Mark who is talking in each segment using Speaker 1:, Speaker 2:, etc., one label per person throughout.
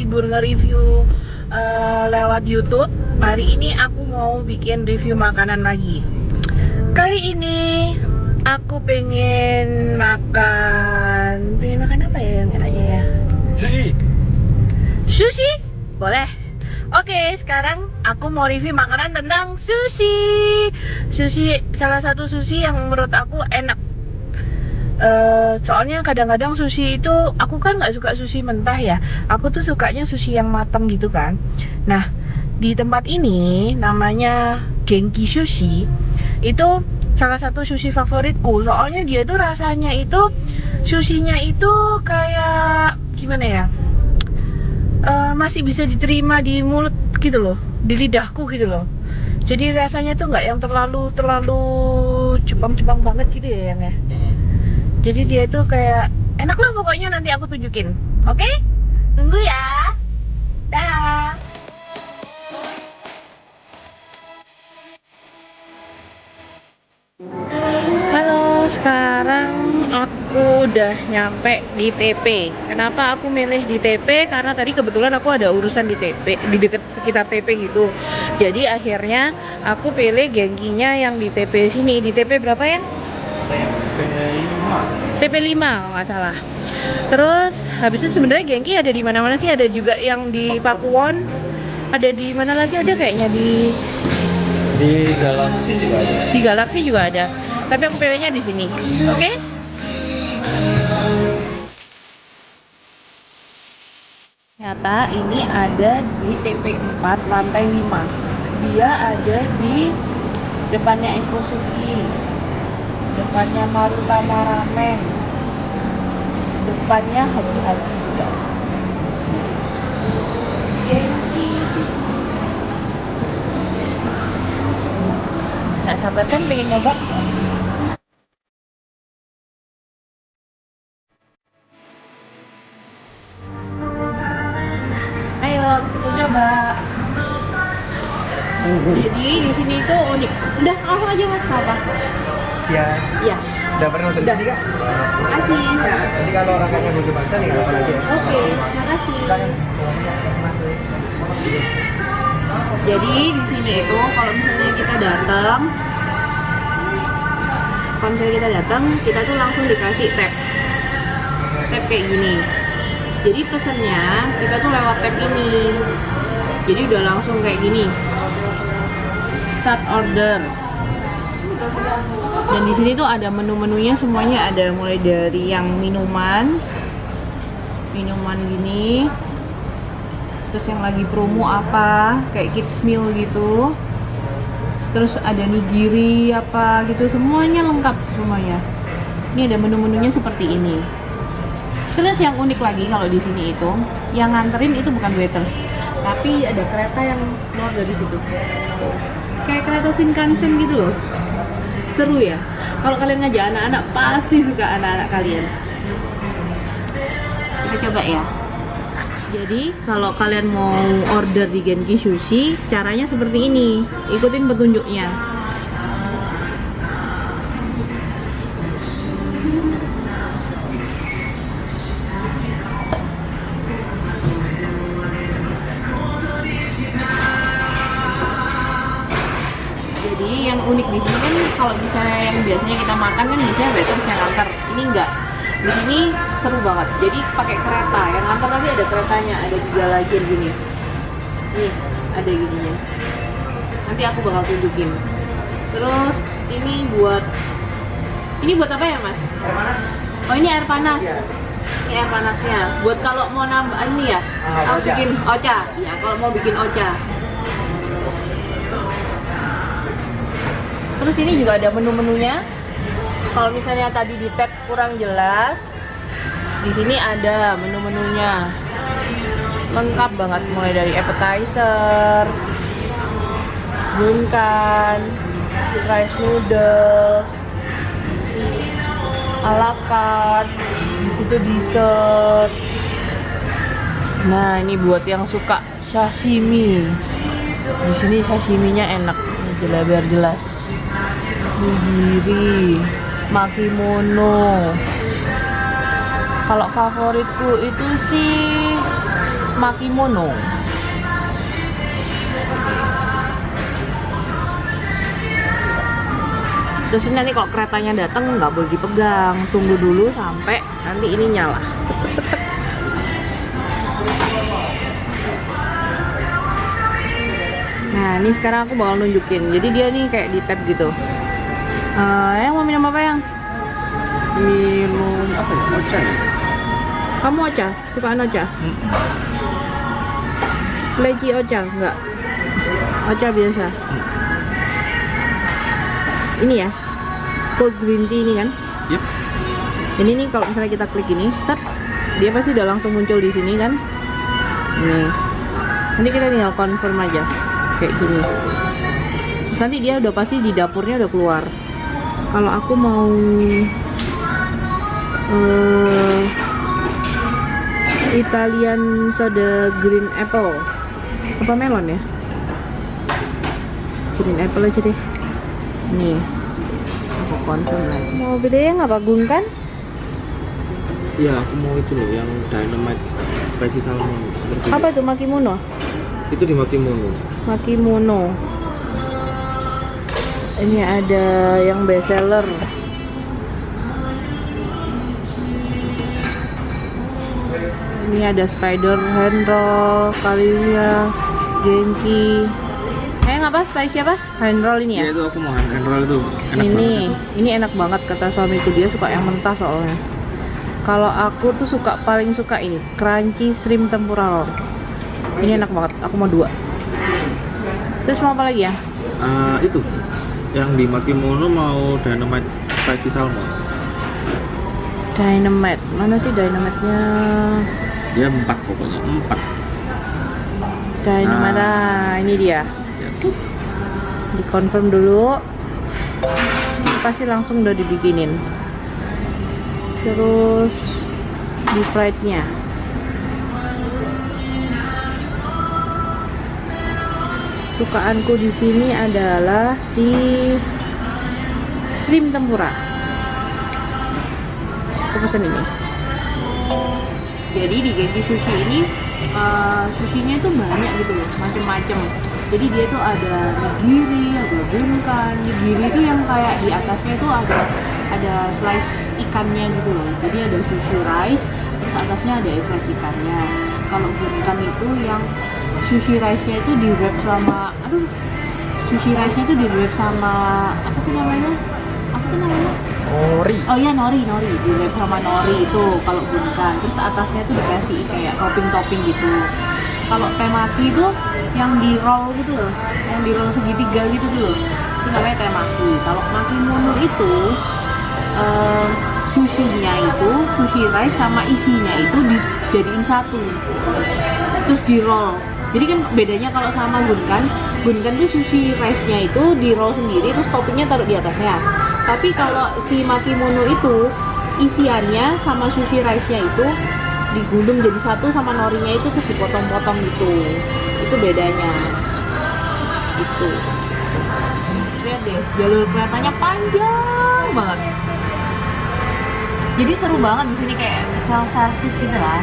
Speaker 1: sibuk nge-review lewat YouTube. Hari ini aku mau bikin review makanan lagi. Kali ini aku pengen makan apa ya yang enaknya ya? Sushi? Boleh. Oke, sekarang aku mau review makanan tentang sushi. Sushi, salah satu sushi yang menurut aku enak. Soalnya kadang-kadang sushi itu, aku kan nggak suka sushi mentah ya. Aku tuh sukanya sushi yang matang gitu kan. Nah, di tempat ini namanya Genki Sushi. Itu salah satu sushi favoritku. Soalnya dia tuh rasanya itu, sushinya itu kayak gimana ya? Masih bisa diterima di mulut gitu loh, di lidahku gitu loh. Jadi rasanya tuh nggak yang terlalu Jepang banget gitu ya yang ya. Jadi dia itu kayak enak lah pokoknya, nanti aku tunjukin. Oke? Tunggu ya. Dah. Halo, sekarang aku udah nyampe di TP. Kenapa aku milih di TP? Karena tadi kebetulan aku ada urusan di TP, di deket sekitar TP gitu. Jadi akhirnya aku pilih Genkinya yang di TP sini. Di TP berapa ya? TP 5 kalau nggak salah. Terus habis itu sebenarnya Genki ada di mana-mana sih, ada juga yang di Pakuwon, ada di mana lagi, ada kayaknya di
Speaker 2: Galaxy juga ada.
Speaker 1: di Galaxy juga ada. Tapi aku pilihnya di sini. Oke? Ternyata ini ada di TP 4 lantai 5. Dia ada di depannya Ekosuki, depannya Marutama Ramen, depannya Haji juga. Genki. Nggak sabar kan pengen nyoba. Ayo kita coba. Jadi di sini itu unik. Udah langsung aja mas, apa?
Speaker 2: Siap.
Speaker 1: Iya.
Speaker 2: Udah pernah nonton di sini kak?
Speaker 1: Kasih.
Speaker 2: Nanti kalau rakyatnya mau coba nih kalau aja.
Speaker 1: Oke, makasih. Jadi di sini itu kalau misalnya kita datang, kita tuh langsung dikasih tab kayak gini. Jadi pesennya kita tuh lewat tab ini. Jadi udah langsung kayak gini. Start order. Dan di sini tuh ada menu-menunya, semuanya ada, mulai dari yang minuman gini. Terus yang lagi promo apa, kayak kids meal gitu. Terus ada nigiri apa gitu, semuanya lengkap semuanya. Ini ada menu-menunya seperti ini. Terus yang unik lagi kalau di sini itu, yang nganterin itu bukan waiters, tapi ada kereta yang keluar dari situ. Kayak kereta Shinkansen gitu loh. Seru ya. Kalau kalian ngajak anak-anak, pasti suka anak-anak kalian. Kita coba ya. Jadi kalau kalian mau order di Genki Sushi, caranya seperti ini. Ikutin petunjuknya. Jadi yang unik di sini kan, kalau misalnya yang biasanya kita makan kan biasanya waiters yang antar. Ini enggak. Di sini seru banget. Jadi pakai kereta. Yang antar tadi ada keretanya, ada 3 lajur gini. Nih, ada gininya. Nanti aku bakal tunjukin. Terus ini buat apa ya, Mas?
Speaker 2: Air panas.
Speaker 1: Oh, ini air panas.
Speaker 2: Iya.
Speaker 1: Ini air panasnya. Buat kalau mau nambah ini ya. Aku
Speaker 2: ocha.
Speaker 1: bikin ocha. Iya, kalau mau bikin ocha. Terus ini juga ada menu-menunya. Kalau misalnya tadi di tab kurang jelas, di sini ada menu-menunya. Lengkap banget, mulai dari appetizer, bunkan, rice noodle, ala carte, di situ dessert. Nah, ini buat yang suka sashimi. Di sini sashiminya enak, biar jelas. Nigiri, makimono. Kalau favoritku itu sih Makimono. Terus ini nanti kalau keretanya datang nggak boleh dipegang, tunggu dulu sampai nanti ini nyala. Nah ini sekarang aku bakal nunjukin. Jadi dia nih kayak di tap gitu. Yang mau minum apa yang?
Speaker 2: Minum apa ya? Ocha ya?
Speaker 1: Kamu ocha? Sukaan ocha? Leci ocha? Enggak? Ocha biasa? Ini ya? Cold green tea ini kan?
Speaker 2: Yep.
Speaker 1: Ini nih kalau misalnya kita klik ini, set, dia pasti udah langsung muncul di sini kan? Nih. Nanti kita tinggal confirm aja. Kayak gini. Terus nanti dia udah pasti di dapurnya udah keluar. Kalau aku mau Italian soda green apple apa melon ya? Green apple aja deh. Nih, aku confirm lagi. Mau beda yang apa, Gun kan?
Speaker 2: Iya, aku mau itu loh yang dynamite spicy salmon. Seperti
Speaker 1: Apa itu Makimono?
Speaker 2: itu di Makimono.
Speaker 1: Makimono. Ini ada yang best seller. Ini ada spider hand roll, Kalia, Genki. Apa spicy apa? Hand roll ini ya?
Speaker 2: Iya itu aku mau hand roll itu. Enak banget.
Speaker 1: Ini enak banget kata suamiku, dia suka yang mentah soalnya. Kalau aku tuh paling suka ini crunchy shrimp tempura roll. Ini enak banget, aku mau 2. Terus mau apa lagi ya?
Speaker 2: Itu yang di Makimono mau dynamite spicy salmon.
Speaker 1: Dynamite, mana sih dynamite-nya?
Speaker 2: Dia 4 pokoknya, 4.
Speaker 1: Dynamite, ini dia. Dikonfirm dulu. Ini pasti langsung udah dibikinin. Terus di fried-nya. Sukaanku di sini adalah si shrimp tempura. Aku pesen ini. Jadi di Genki Sushi ini sushinya itu banyak gitu loh, macem-macem. Jadi dia tuh ada nigiri, ada bunkan. Nigiri itu yang kayak di atasnya itu ada slice ikannya gitu loh. Jadi ada sushi rice, terus atasnya ada slice ikannya. Kalau bunkan itu yang sushi rice-nya itu di wrap sama, sushi rice-nya itu di wrap sama apa tuh namanya?
Speaker 2: Nori.
Speaker 1: Oh iya nori di wrap sama nori itu kalau bunkan. Terus atasnya tuh dikasih kayak topping gitu. Kalau temaki itu yang di roll gitu loh, yang di roll segitiga gitu dulu, itu namanya temaki. Kalau makimono itu sushinya itu sushi rice sama isinya itu dijadiin satu, terus di roll. Jadi kan bedanya kalau sama gunkan tuh sushi rice-nya itu di roll sendiri, terus toppingnya taruh di atasnya. Tapi kalau si makimono itu isiannya sama sushi rice-nya itu digulung jadi satu sama norinya itu terus dipotong-potong gitu. Itu bedanya. Itu. Lihat deh, jalur keretanya panjang banget. Jadi seru banget di sini kayak self service gitu lah.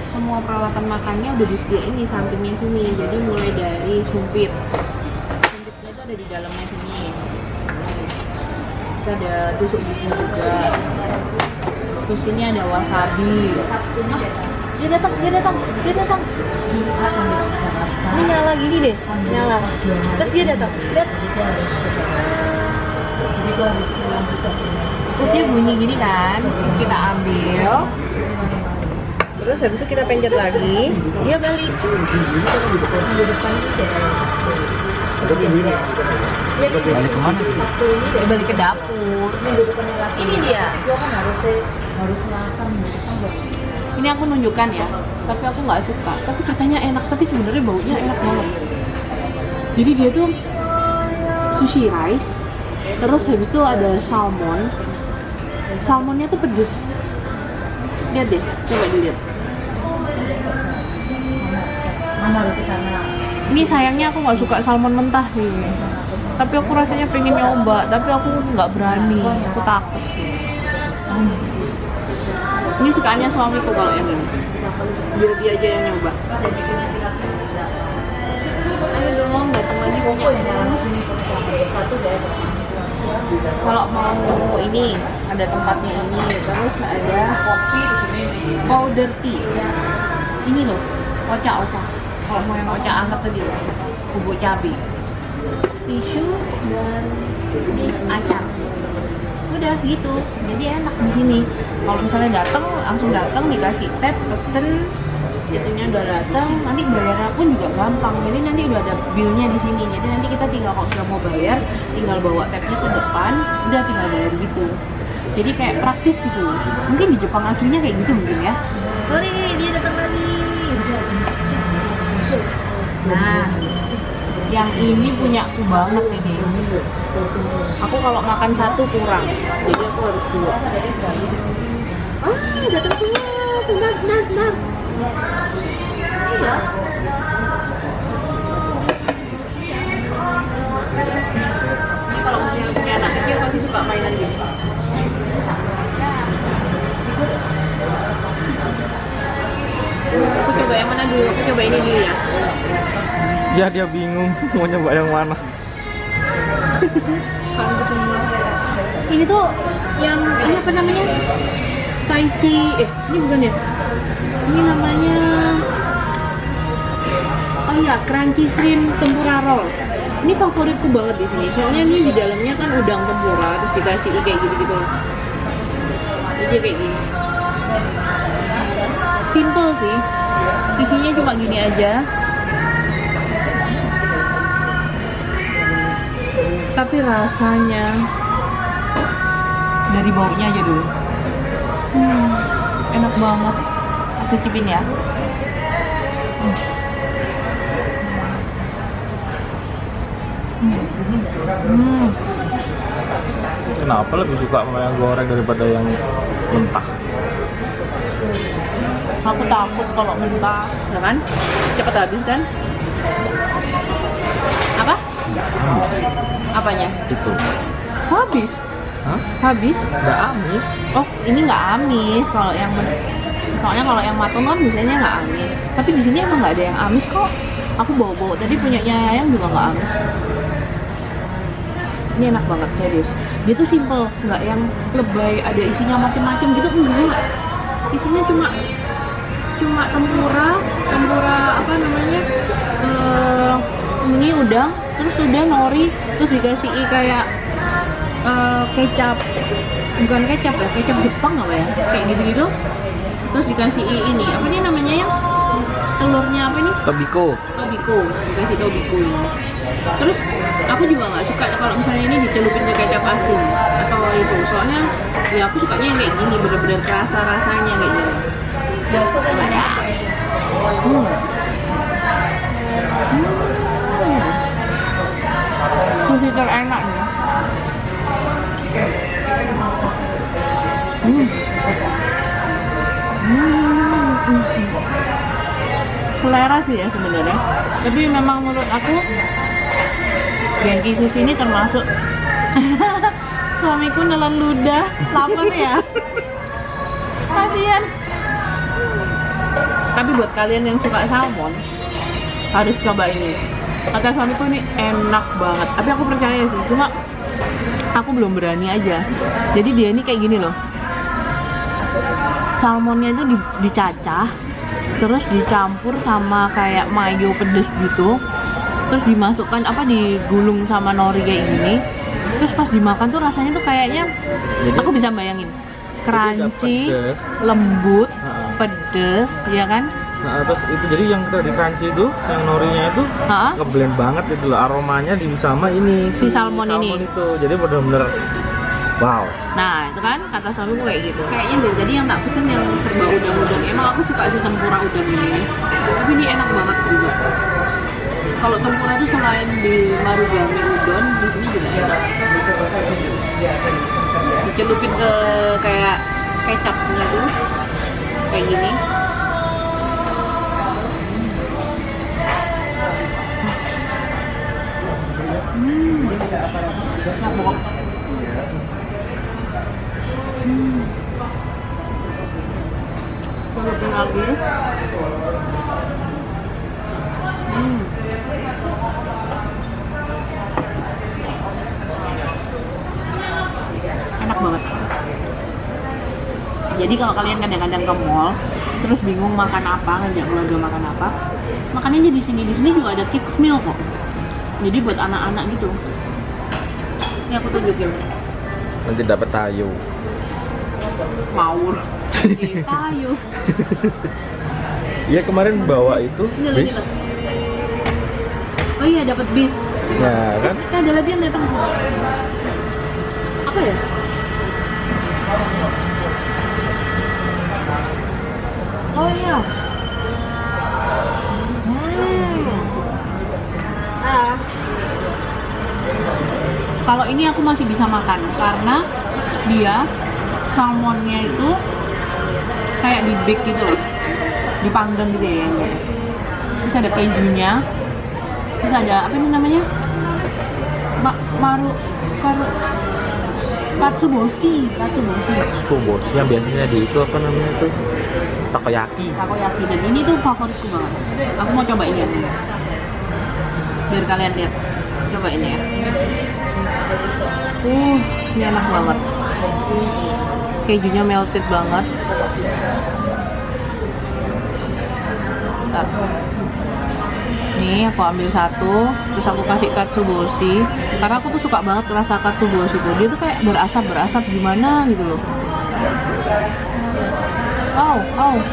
Speaker 1: Semua peralatan makannya udah disediain di sampingnya sini. Jadi mulai dari sumpit. Sumpitnya itu ada di dalamnya sini. Terus ada tusuk gigi juga. Terus ini ada wasabi. Dia datang. Ini nyala gini deh, nyala. Terus dia datang. Lihat. Terus dia bunyi gini kan. Terus kita ambil. Terus habis itu kita pencet lagi, dia balik.
Speaker 2: Balik kemana?
Speaker 1: Dia balik ke dapur. Ini dia. Ini aku nunjukkan ya, tapi aku nggak suka. Tapi katanya enak, tapi sebenarnya baunya enak banget. Jadi dia tuh sushi rice, terus habis itu ada salmon. Salmonnya tuh pedes. Lihat deh, coba dilihat. Ini sayangnya aku nggak suka salmon mentah sih. Tapi aku rasanya pengen nyoba, tapi aku nggak berani, aku takut. Ini sukaannya suamiku kalau yang ini. Biar dia aja yang nyoba. Ayo dong, datang lagi punya. Kalau mau ini ada tempatnya ini, terus ada powder tea. Ini loh, ocha-ocha. Kalau mau yang ocha angkat tadi loh, bubuk cabai, tisu dan ini acar. Udah gitu, jadi enak di sini. Kalau misalnya langsung datang dikasih tab, pesen, itunya udah datang, nanti bayarnya pun juga gampang. Jadi nanti udah ada billnya di sini. Jadi nanti kita tinggal kalau sudah mau bayar, tinggal bawa tabnya ke depan, udah tinggal bayar gitu. Jadi kayak praktis gitu. Mungkin di Jepang aslinya kayak gitu mungkin ya. Sorry, dia datang lagi. Nah, yang ini punyaku banget ini. Aku kalau makan satu kurang, jadi aku harus dua. Datang semua, benar. Iya. Ini kalau punya anak kecil pasti suka mainan gitu. Aku coba yang mana dulu? Aku coba ini dulu ya.
Speaker 2: Ya dia bingung mau nyoba yang mana.
Speaker 1: Ini tuh yang ini apa namanya? Spicy. Ini bukan ya? Ini namanya crunchy shrimp tempura roll. Ini favoritku banget di sini. Soalnya ini di dalamnya kan udang tempura terus dikasih kayak gitu-gitu loh. Jadi kayak gini. Simple sih. Isinya cuma gini aja. Tapi rasanya dari baunya aja dulu. Enak banget. Aku cicipin ya.
Speaker 2: Kenapa lebih suka sama yang goreng daripada yang mentah?
Speaker 1: Aku takut kalau mentah, ya kan? Cepat habis kan? Apa? Apanya?
Speaker 2: Itu.
Speaker 1: Habis.
Speaker 2: Hah?
Speaker 1: Habis?
Speaker 2: Nggak amis.
Speaker 1: Oh, ini nggak amis. Kalau yang soalnya kalau yang matang kan biasanya nggak amis. Tapi di sini emang nggak ada yang amis kok. Aku bawa-bawa tadi punyanya Ayang juga nggak amis. Ini enak banget, serius. Dia tuh simple, nggak yang lebay, ada isinya macam-macam gitu, enggak. Isinya cuma tempura apa namanya? Ini udang, terus udah nori, terus dikasih kayak kecap, bukan kecap ya, kecap Jepang apa ya? Kayak gitu-gitu. Terus dikasih ini, apa nih namanya yang telurnya apa nih?
Speaker 2: Tobiko.
Speaker 1: Dikasih tobiko ini. Terus aku juga nggak suka kalau misalnya ini dicelupin ke kecap asin atau itu, soalnya ya aku sukanya yang kayak gini, bener-bener kerasa rasanya kayak gini. Masih terenak nih. Selera sih ya sebenarnya, tapi memang menurut aku Genki Sushi ini termasuk suamiku nelan ludah, lapar ya. Kasian. Tapi buat kalian yang suka salmon harus coba ini. Kata suamiku ini enak banget. Tapi aku percaya sih, cuma aku belum berani aja. Jadi dia ini kayak gini loh. Salmonnya itu dicacah, terus dicampur sama kayak mayo pedes gitu, terus dimasukkan digulung sama nori kayak gini, terus pas dimakan tuh rasanya tuh kayaknya jadi, aku bisa bayangin crunchy, lembut, pedes, ya kan?
Speaker 2: Nah, terus itu jadi yang tadi crunchy itu, yang norinya itu ngeblend banget itu loh, aromanya sama ini
Speaker 1: si salmon ini
Speaker 2: itu, jadi bener-bener wow.
Speaker 1: Nah itu kan kata suamiku kayak gitu. Kayaknya dari tadi yang tak pesen yang serba udang-udang. Emang aku suka sih tempura udang ini, tapi ini enak banget juga. Kalau tempura itu selain di Marugame udon, di sini juga enak. Dicelupin ke kayak kecapnya tuh, kayak gini. Enak banget. Cobain lagi. Enak banget. Jadi kalau kalian kadang-kadang ke mall terus bingung makan apa, ngajak keluarga makan apa, makannya di sini. Di sini juga ada kids meal kok. Jadi buat anak-anak gitu. Ini aku tunjukin.
Speaker 2: Nanti dapat tayo.
Speaker 1: Maur. Tayo.
Speaker 2: Iya kemarin bawa itu bis.
Speaker 1: Oh iya dapat bis.
Speaker 2: Ya kan?
Speaker 1: Ada lagi yang datang. Apa ya? Oh iya. Kalau ini aku masih bisa makan karena dia salmonnya itu kayak di bake gitu loh, dipanggang gitu ya. Terus ada kejunya, terus ada apa ini namanya? Katsuboshi
Speaker 2: yang biasanya di itu apa namanya itu takoyaki.
Speaker 1: Dan ini tuh favoritku banget. Aku mau coba ini ya, biar kalian lihat. Coba ini ya. Ini enak banget. Kejunya melted banget. Bentar. Nih aku ambil satu, terus aku kasih katsuboshi. Karena aku tuh suka banget rasa katsuboshi tuh. Dia tuh kayak berasap gimana gitu loh.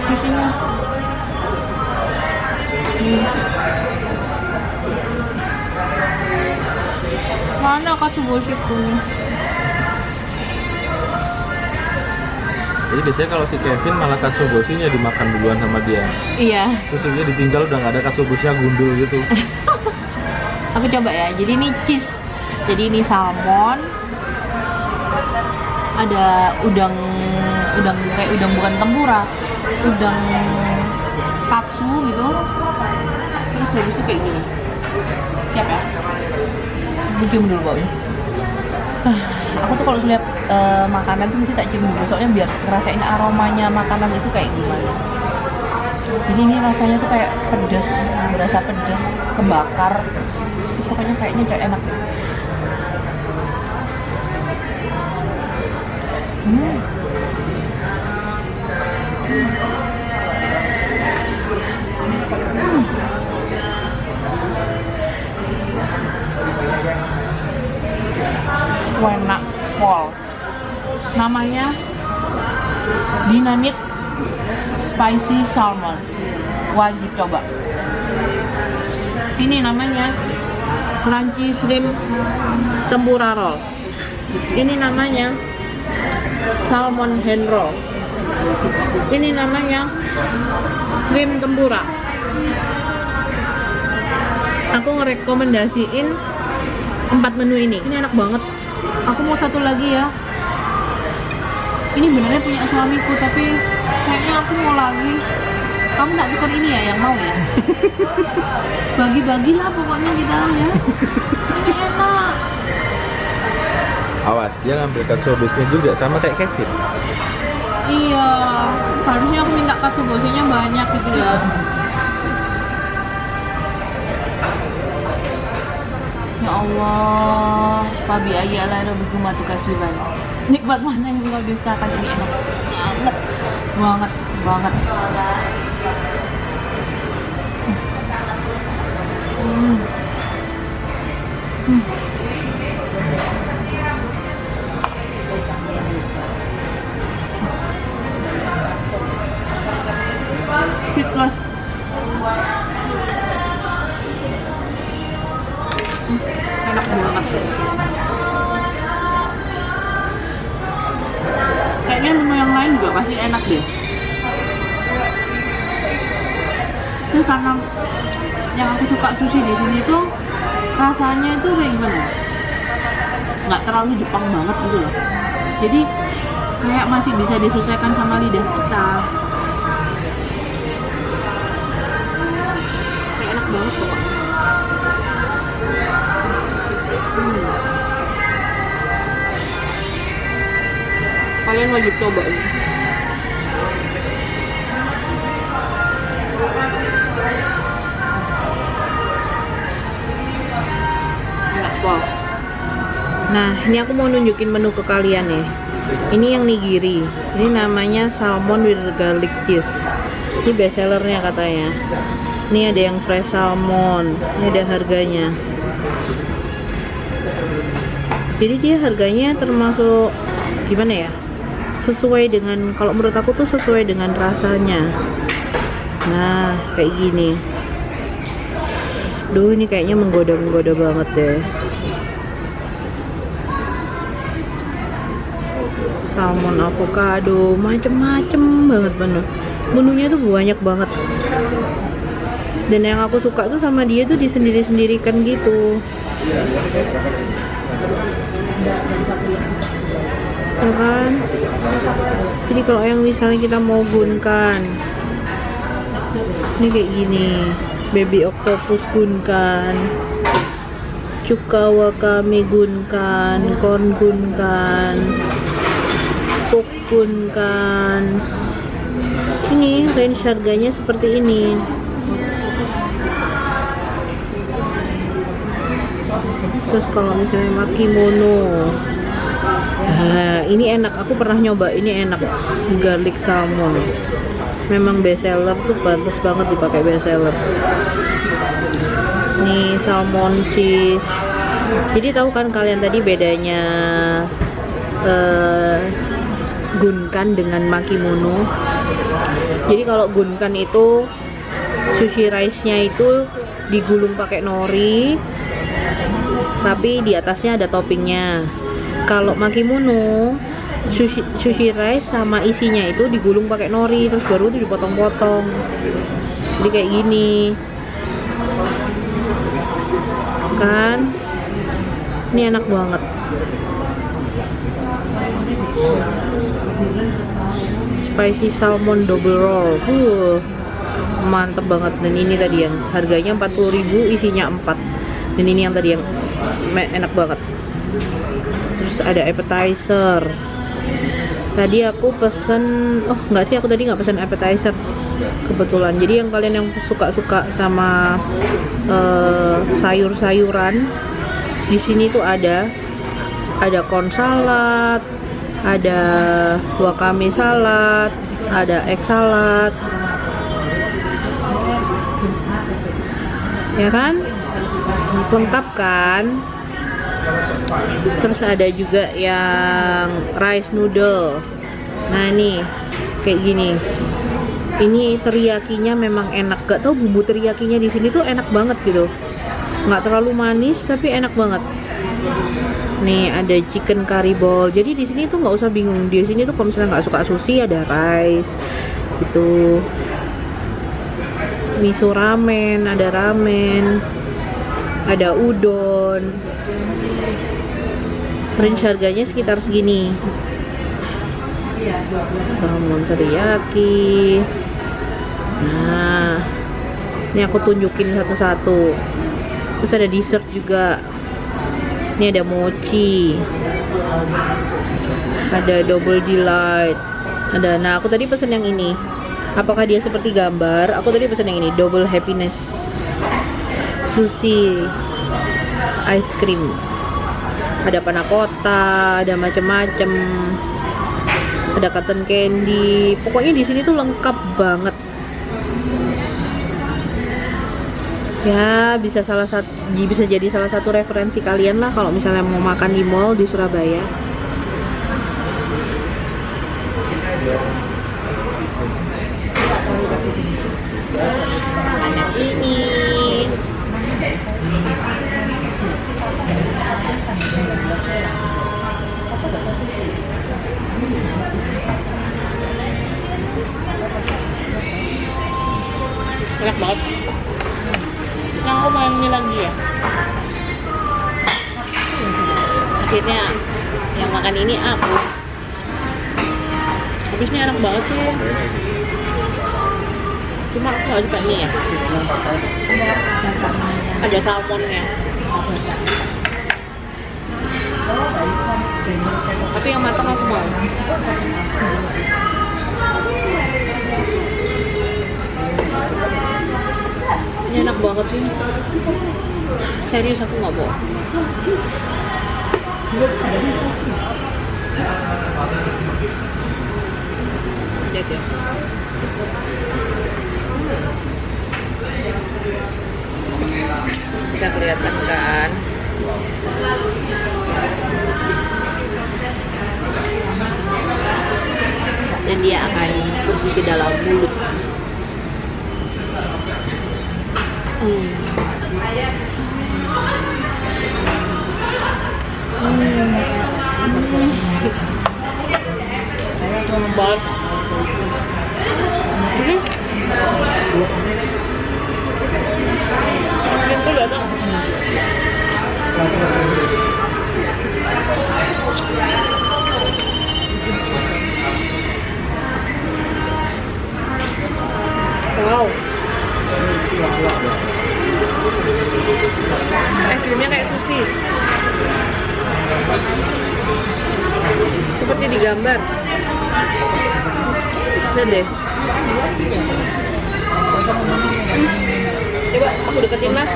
Speaker 1: Sisinya. Nih. Mana katsuboshi tuh?
Speaker 2: Jadi biasanya kalau si Kevin malah katsuboshinya dimakan duluan sama dia.
Speaker 1: Iya.
Speaker 2: Terus dia ditinggal udah nggak ada katsuboshinya gundul gitu.
Speaker 1: Aku coba ya. Jadi ini cheese. Jadi ini salmon. Ada udang kayak udang bukan tempura. Udang katsu gitu. Terus habis itu kayak gini. Siap ya? Aku cium dulu baunya. Aku tuh kalau lihat makanan tuh mesti tak cium dulu, soalnya biar ngerasain aromanya makanan itu kayak gimana. Jadi ini rasanya tuh kayak pedas, berasa pedas, kebakar. Terus pokoknya kayaknya kayak enak deh. Enak pol. Namanya Dynamite Spicy Salmon. Wajib coba. Ini namanya Crunchy Shrimp Tempura Roll. Ini namanya Salmon Hand Roll. Ini namanya Shrimp Tempura. Aku ngerekomendasiin 4 menu ini. Ini enak banget. Aku mau satu lagi ya. Ini benernya punya suamiku, tapi kayaknya aku mau lagi. Kamu nggak tukar ini ya yang mau ya? Bagi-bagilah pokoknya kita ya. Ini enak.
Speaker 2: Awas, dia ngambil katsuboshinya juga sama kayak Kevin.
Speaker 1: Iya, harusnya aku minta katsuboshinya banyak gitu ya. Ya Allah, Fabi ayala rabbikum atukasiban. Nikmat mana yang luar biasa kan, ini enak banget. Citrus. Enak banget. Kayaknya menu yang lain juga pasti enak deh. Ini karena yang aku suka sushi di sini tuh rasanya itu kayak gimana? Nggak terlalu Jepang banget gitu loh. Jadi kayak masih bisa disesuaikan sama lidah kita. Kayak enak banget pokoknya. Kalian wajib coba ini. Nah, ini aku mau nunjukin menu ke kalian nih. Ini yang nigiri. Ini namanya salmon with garlic cheese. Ini best sellernya katanya. Ini ada yang fresh salmon. Ini ada harganya. Jadi dia harganya termasuk gimana ya? Sesuai dengan, kalau menurut aku tuh sesuai dengan rasanya. Nah, kayak gini. Duh, ini kayaknya menggoda-menggoda banget deh. Salmon avocado, macem-macem banget bener. Menunya tuh banyak banget. Dan yang aku suka tuh sama dia tuh disendiri-sendirikan gitu. Ya kan? Jadi kalau yang misalnya kita mau gunkan, ini kayak gini, baby octopus gunkan, cuka wakame gunkan, corn gunkan, pork gunkan. Ini range harganya seperti ini. Terus kalau misalnya makimono, nah ini enak, aku pernah nyoba, ini enak, garlic salmon. Memang best seller tuh, pantas banget dipakai best seller. Nih salmon cheese. Jadi tahu kan kalian tadi bedanya gunkan dengan makimono. Jadi kalau gunkan itu sushi rice-nya itu digulung pakai nori, tapi di atasnya ada toppingnya. Kalau makimono, sushi rice sama isinya itu digulung pakai nori, terus baru itu dipotong-potong. Jadi kayak gini. Kan? Ini enak banget. Spicy salmon double roll. Mantep banget. Dan ini tadi yang harganya 40.000, isinya 4. Dan ini yang tadi yang enak banget. Terus ada appetizer. Tadi aku pesen, oh enggak sih, aku tadi nggak pesen appetizer kebetulan. Jadi yang kalian yang suka-suka sama sayur-sayuran, di sini tuh ada corn salad, ada wakame salad, ada egg salad, ya kan? Lengkap kan? Terus ada juga yang rice noodle. Nah ini kayak gini. Ini teriyakinya memang enak. Gak tau bumbu teriyakinya di sini tuh enak banget gitu. Nggak terlalu manis tapi enak banget. Nih ada chicken curry ball. Jadi di sini tuh nggak usah bingung. Di sini tuh kalau misalnya nggak suka sushi ada rice gitu. Miso ramen, ada ramen, ada udon. Range harganya sekitar segini. Salmon teriyaki. Nah, ini aku tunjukin satu-satu. Terus ada dessert juga. Ini ada mochi, ada double delight, ada. Nah, aku tadi pesen yang ini. Apakah dia seperti gambar? Aku tadi pesen yang ini, double happiness sushi ice cream. Ada panna cotta, ada macem-macem, ada cotton candy. Pokoknya di sini tuh lengkap banget. Ya bisa jadi salah satu referensi kalian lah kalau misalnya mau makan di mall di Surabaya. Ada ini. Enak banget. Nah, aku mau ini lagi ya. Akhirnya yang makan ini aku. Habisnya enak banget sih. Cuma aku gak suka ini ya. Ada salmonnya. Tapi yang matang aku mau. Ini enak banget sih. Serius aku nggak bohong. Lihat ya. Bisa kelihatan kan? Dan dia akan pergi ke dalam mulut. Banget. Itu datang. Wow. Es krimnya kayak sushi. Seperti di gambar. Lihat deh. Coba aku deketin lah.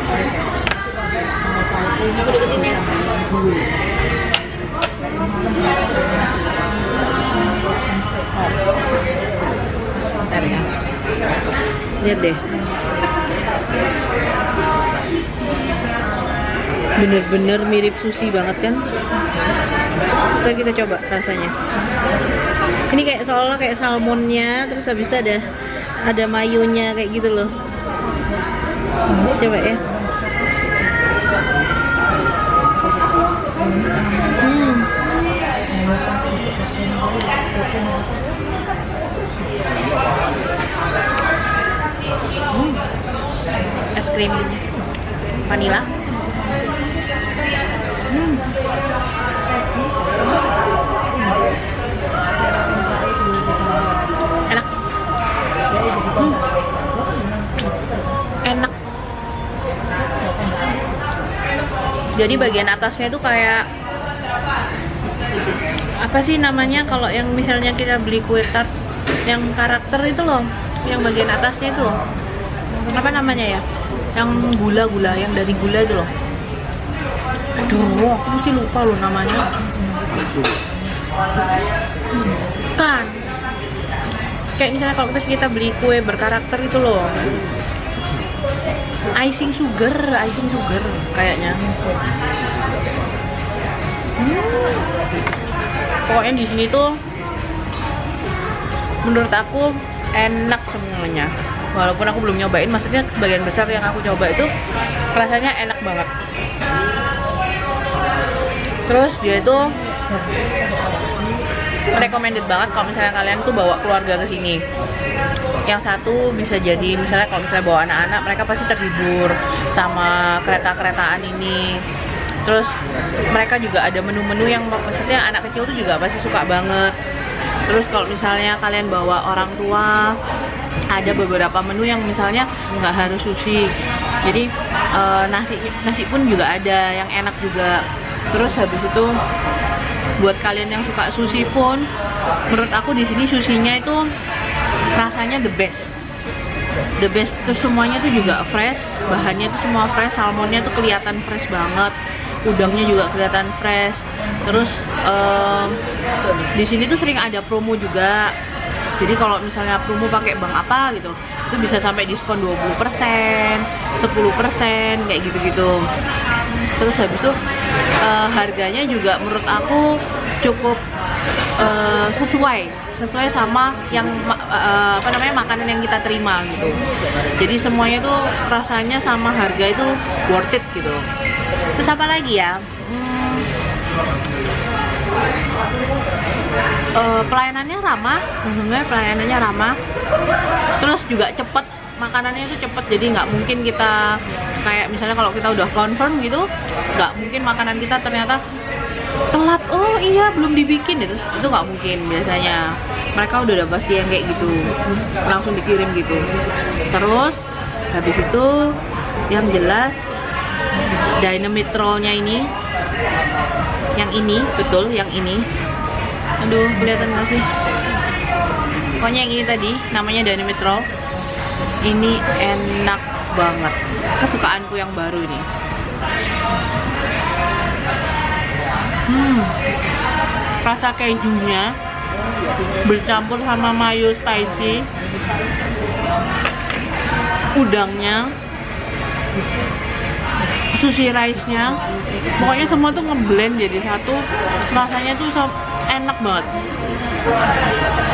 Speaker 1: Aku deketin ya. Bentar ya. Lihat deh. Bener-bener mirip sushi banget kan? Kita coba rasanya. Ini kayak seolah kayak salmonnya, terus habis itu ada mayonya kayak gitu loh. Coba ya. Es krim vanila. Enak. Enak. Jadi bagian atasnya itu kayak apa sih namanya kalau yang misalnya kita beli kue tart yang karakter itu loh, yang bagian atasnya itu loh. Apa namanya ya? Yang gula-gula, yang dari gula itu loh. Aduh, aku mesti lupa loh namanya. Kan kayak misalnya kalau kita beli kue berkarakter itu loh, icing sugar kayaknya. Pokoknya di sini tuh menurut aku enak semuanya. Walaupun aku belum nyobain, maksudnya sebagian besar yang aku coba itu rasanya enak banget. Terus dia itu recommended banget kalau misalnya kalian tuh bawa keluarga ke sini. Yang satu bisa jadi misalnya kalau misalnya bawa anak-anak, mereka pasti terhibur sama kereta-keretaan ini. Terus mereka juga ada menu-menu yang maksudnya anak kecil tuh juga pasti suka banget. Terus kalau misalnya kalian bawa orang tua, ada beberapa menu yang misalnya nggak harus sushi. Jadi nasi pun juga ada yang enak juga. Terus habis itu buat kalian yang suka sushi pun, menurut aku di sini sushinya itu rasanya the best. Terus semuanya tuh juga fresh, bahannya tuh semua fresh, salmonnya tuh kelihatan fresh banget, udangnya juga kelihatan fresh. Terus di sini tuh sering ada promo juga. Jadi kalau misalnya promo pakai bank apa gitu, itu bisa sampai diskon 20%, 10% kayak gitu-gitu. Terus habis itu harganya juga menurut aku cukup sesuai sama yang makanan yang kita terima gitu. Jadi semuanya tuh rasanya sama harga itu worth it gitu. Terus apa lagi ya? Pelayanannya ramah, sebenarnya pelayanannya ramah. Terus juga cepet, makanannya itu cepet, jadi nggak mungkin kita kayak misalnya kalau kita udah confirm gitu, nggak mungkin makanan kita ternyata telat. Oh iya belum dibikin, itu nggak mungkin. Biasanya mereka udah pasti yang kayak gitu, langsung dikirim gitu. Terus habis itu yang jelas dynamite roll-nya ini, yang ini betul, yang ini. Aduh, kelihatan nggak sih? Pokoknya yang ini tadi, namanya dynamite roll. Ini enak banget. Kesukaanku yang baru ini. Rasa kejunya bercampur sama mayo spicy, udangnya, sushi rice-nya, pokoknya semua tuh ngeblend jadi satu. Rasanya tuh enak banget.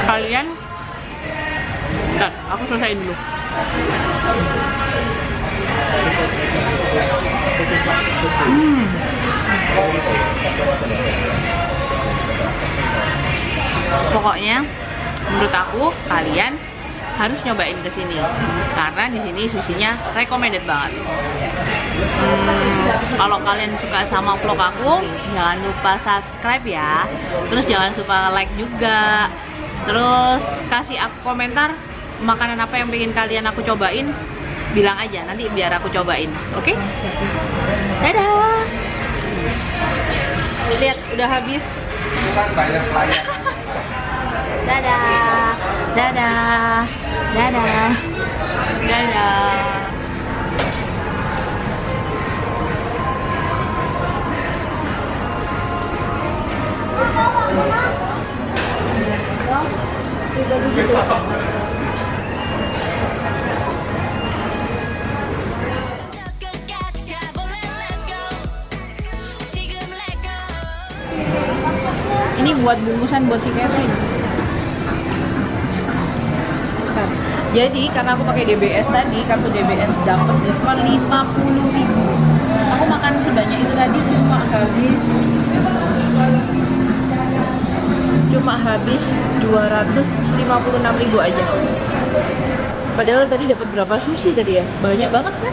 Speaker 1: Kalian, bentar, aku selesaiin dulu. Pokoknya menurut aku kalian harus nyobain kesini karena di sini sushinya recommended banget. Kalau kalian suka sama vlog aku, jangan lupa subscribe ya. Terus jangan lupa like juga. Terus kasih aku komentar makanan apa yang pengen kalian aku cobain, bilang aja nanti biar aku cobain. Oke? Dadah. Lihat udah habis. Dadah. Dadah. Dadah. Dadah. Ini buat bungkusan buat si Kevin. Jadi karena aku pakai DBS tadi, kartu DBS dapat diskon 50.000. Aku makan sebanyak itu tadi cuma habis 256.000 aja. Padahal tadi dapat berapa sushi tadi ya? Banyak banget kan?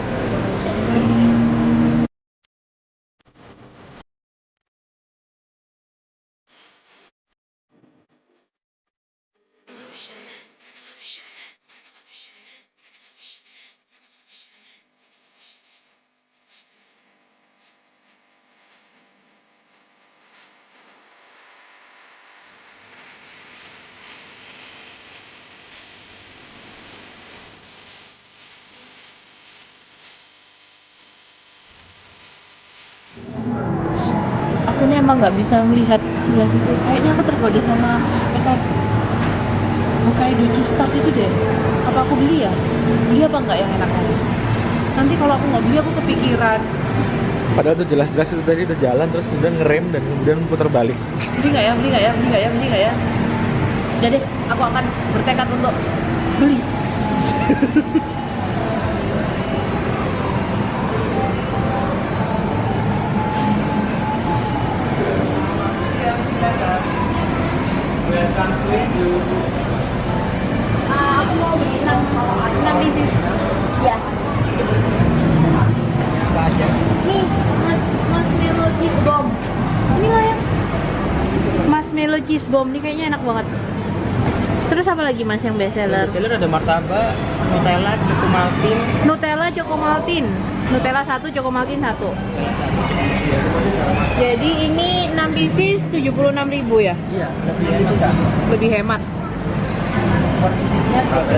Speaker 1: Aku ini emang nggak bisa melihat jelas itu. Kayaknya aku tergoda sama Hokkaido cheese tart itu deh. Apa aku beli ya? Beli apa enggak yang enak? Nanti kalau aku nggak beli aku kepikiran.
Speaker 2: Padahal tuh jelas-jelas itu tadi udah jalan terus kemudian ngerem dan kemudian putar balik.
Speaker 1: Beli nggak ya? Beli nggak ya? Beli nggak ya? Beli nggak ya? Jadi aku akan bertekad untuk beli. Aku mau beli 6 biji. Ya. Nih, marshmallow cheese bomb. Ini lah ya. Marshmallow cheese bomb nih kayaknya enak banget. Terus apa lagi Mas yang best seller?
Speaker 2: Best seller ada martabak, Nutella, Chocomaltin.
Speaker 1: Nutella Chocomaltin. Nutella 1, Chocomaltin 1. Jadi ini 6 pieces 76.000 ya?
Speaker 2: Iya, lebih hemat.
Speaker 1: Lebih hemat.
Speaker 2: Per piecesnya 500.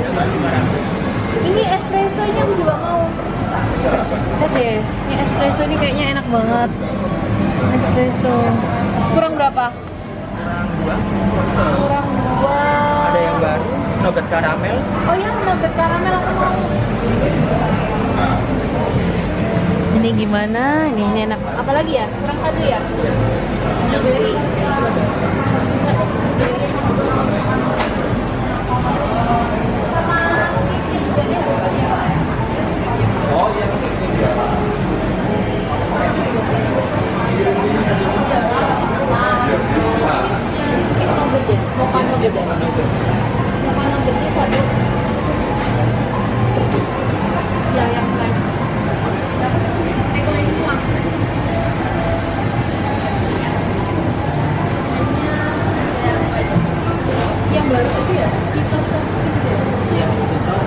Speaker 1: Ini espressonya aku juga mau. Lihat deh, ini espresso ini kayaknya enak banget. Espresso. Kurang berapa? Kurang 2.
Speaker 2: Ada yang baru, nougat karamel.
Speaker 1: Oh ya, nougat karamel aku mau. Ini gimana? Ini enak. Apa lagi ya? Kurang 1 ya? Blueberry.
Speaker 2: Oh iya.
Speaker 1: Ya, yang lain. Yang baru itu ya? Cheetos itu ya?
Speaker 2: Iya, Cheetos,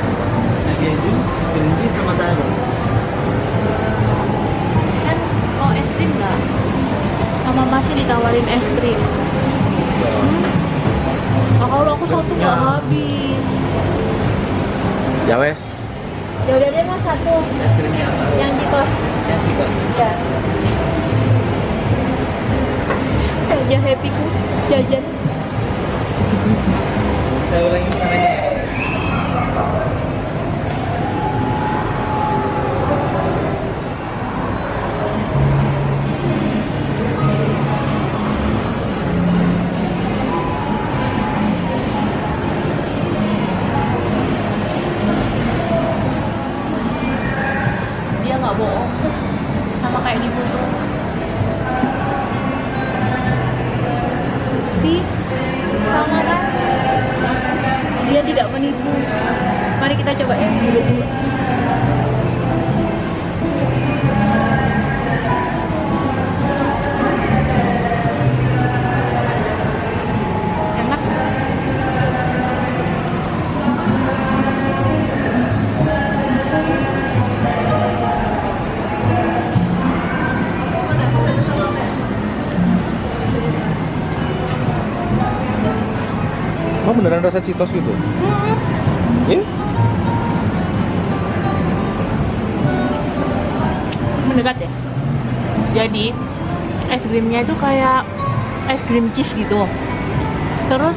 Speaker 2: keju, keju sama taro.
Speaker 1: Kan mau es krim nggak? Sama masih ditawarin es krim. Oh, kalau aku satu nggak habis.
Speaker 2: Ya wes.
Speaker 1: Ya udah deh Mas, satu.
Speaker 2: Es krimnya apa?
Speaker 1: Yang Cheetos.
Speaker 2: Yang Cheetos.
Speaker 1: Ya. aja happyku jajan.
Speaker 2: Saya ulangi sananya ya.
Speaker 1: Dia nggak bohong, sama kayak di foto. Sama kan? Dia tidak menipu. Mari kita coba ya dulu. Enak.
Speaker 2: Oh beneran rasa Cheetos gitu? Ini?
Speaker 1: Mendekat ya. Jadi es krimnya itu kayak es krim cheese gitu. Terus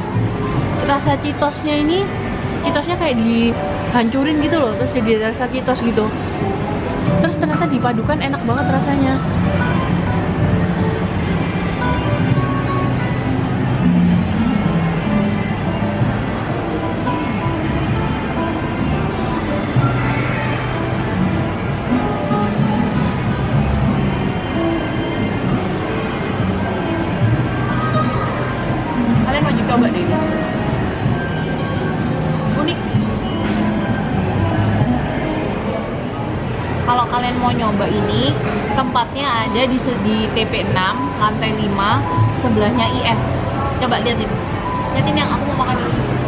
Speaker 1: rasa Cheetosnya ini, Cheetosnya kayak dihancurin gitu loh, terus jadi rasa Cheetos gitu. Terus ternyata dipadukan enak banget rasanya. Kalian wajib coba deh ini. Unik. Kalau kalian mau nyoba ini, tempatnya ada di TP6 lantai 5 sebelahnya IF. Coba liatin yang aku mau makan ini.